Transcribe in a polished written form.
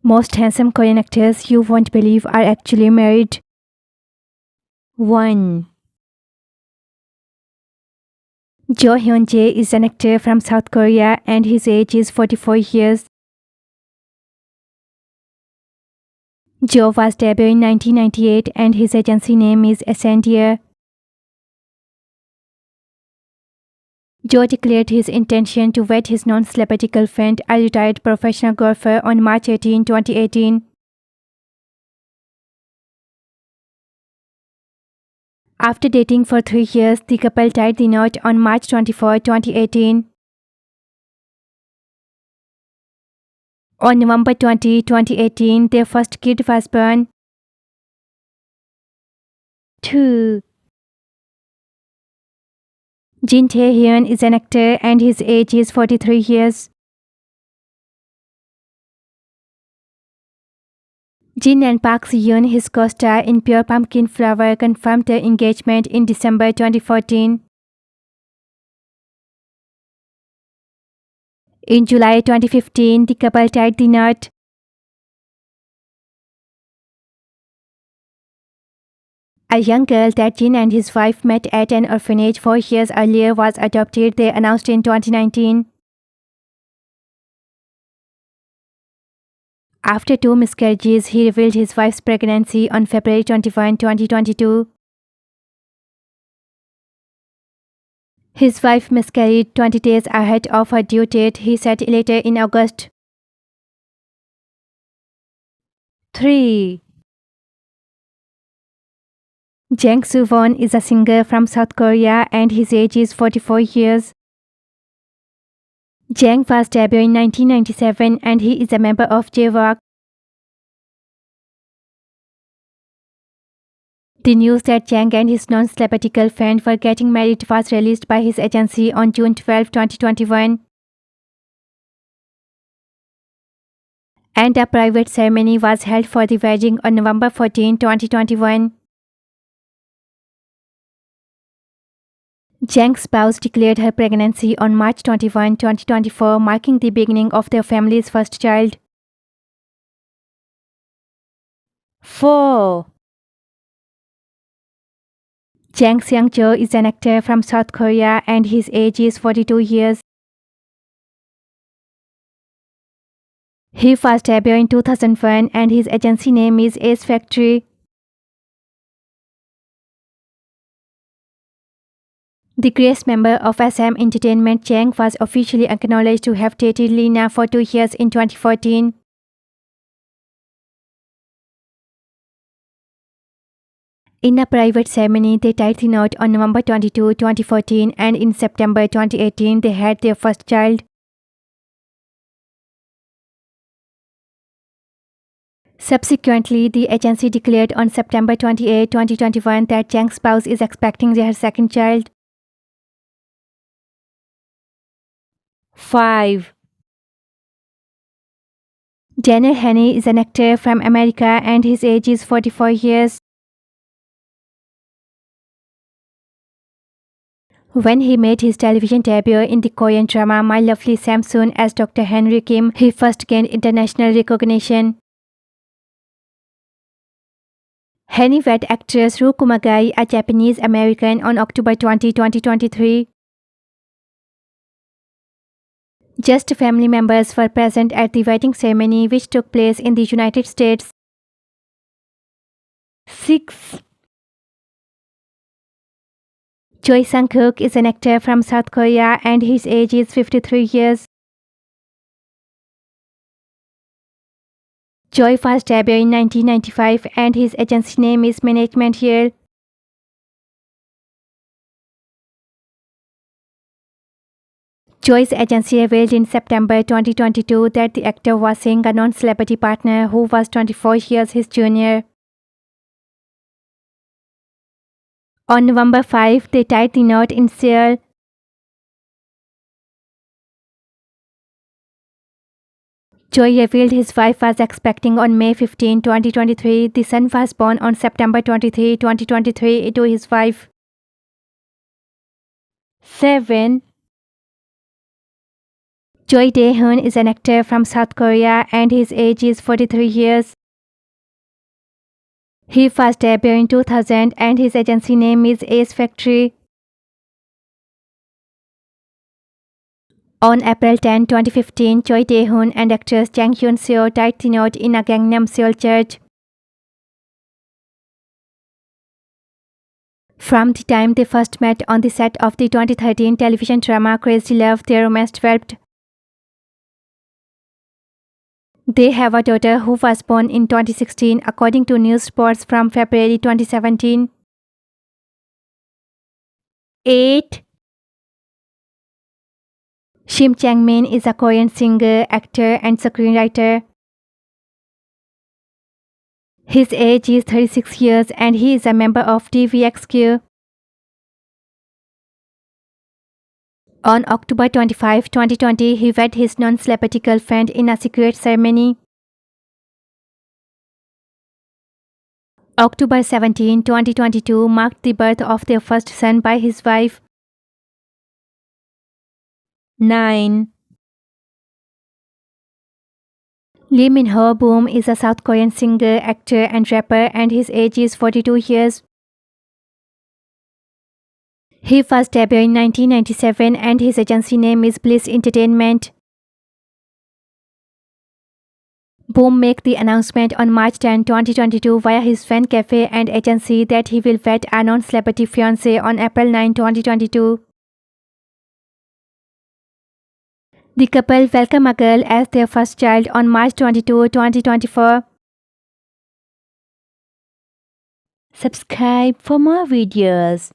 Most handsome Korean actors you won't believe are actually married. 1. Jo Hyun-jae is an actor from South Korea and his age is 44 years. Jo was debuted in 1998 and his agency name is Ascendia. Jo declared his intention to wed his non-celebrity girlfriend, a retired professional golfer, on March 18, 2018. After dating for 3 years, the couple tied the knot on March 24, 2018. On November 20, 2018, their first kid was born. 2. Jin Tae-hyun is an actor and his age is 43 years. Jin and Park Si-yoon, his co-star in Pure Pumpkin Flower, confirmed their engagement in December 2014. In July 2015, the couple tied the knot. A young girl that Jin and his wife met at an orphanage 4 years earlier was adopted, they announced in 2019. After 2 miscarriages, he revealed his wife's pregnancy on February 21, 2022. His wife miscarried 20 days ahead of her due date, he said later in August. 3. Jang Soo-won is a singer from South Korea and his age is 44 years. Jang was debuted in 1997 and he is a member of J-Rock. The news that Jang and his non-celebrity girlfriend were getting married was released by his agency on June 12, 2021. And a private ceremony was held for the wedding on November 14, 2021. Jang's spouse declared her pregnancy on March 21, 2024, marking the beginning of their family's first child. 4. Jang Seung-jo is an actor from South Korea and his age is 42 years. He was debuted in 2001 and his agency name is Ace Factory. The Grace member of SM Entertainment, Jang was officially acknowledged to have dated Lena for 2 years in 2014. In a private ceremony, they tied the knot on November 22, 2014 and in September 2018 they had their first child. Subsequently, the agency declared on September 28, 2021 that Jang's spouse is expecting their second child. 5. Daniel Haney is an actor from America and his age is 44 years. When he made his television debut in the Korean drama My Lovely Samsoon as Dr. Henry Kim, he first gained international recognition. Haney wed actress Ru Kumagai, a Japanese American, on October 20, 2023. Just family members were present at the wedding ceremony, which took place in the United States. 6. Choi Sang-kook is an actor from South Korea and his age is 53 years. Choi was debuted in 1995 and his agency name is Management Hill. Choi's agency revealed in September 2022 that the actor was seeing a non-celebrity partner who was 24 years his junior. On November 5, they tied the knot in Seoul. Choi revealed his wife was expecting on May 15, 2023. The son was born on September 23, 2023 to his wife. 7. Choi Dae-hoon is an actor from South Korea and his age is 43 years. He first debuted in 2000 and his agency name is Ace Factory. On April 10, 2015, Choi Dae-hoon and actress Jang Hyun-seo tied the knot in a Gangnam Seoul church. From the time they first met on the set of the 2013 television drama Crazy Love, their romance developed. They have a daughter who was born in 2016, according to news reports from February 2017. 8. Shim Chang-min is a Korean singer, actor, and screenwriter. His age is 36 years and he is a member of TVXQ. On October 25, 2020, he wed his non-celebrity girlfriend in a secret ceremony. October 17, 2022 marked the birth of their first son by his wife. 9. Lee Min-ho Boom is a South Korean singer, actor, and rapper, and his age is 42 years. He first debuted in 1997 and his agency name is Bliss Entertainment. Boom made the announcement on March 10, 2022 via his fan cafe and agency that he will wed a non-celebrity fiancée on April 9, 2022. The couple welcomed a girl as their first child on March 22, 2024. Subscribe for more videos.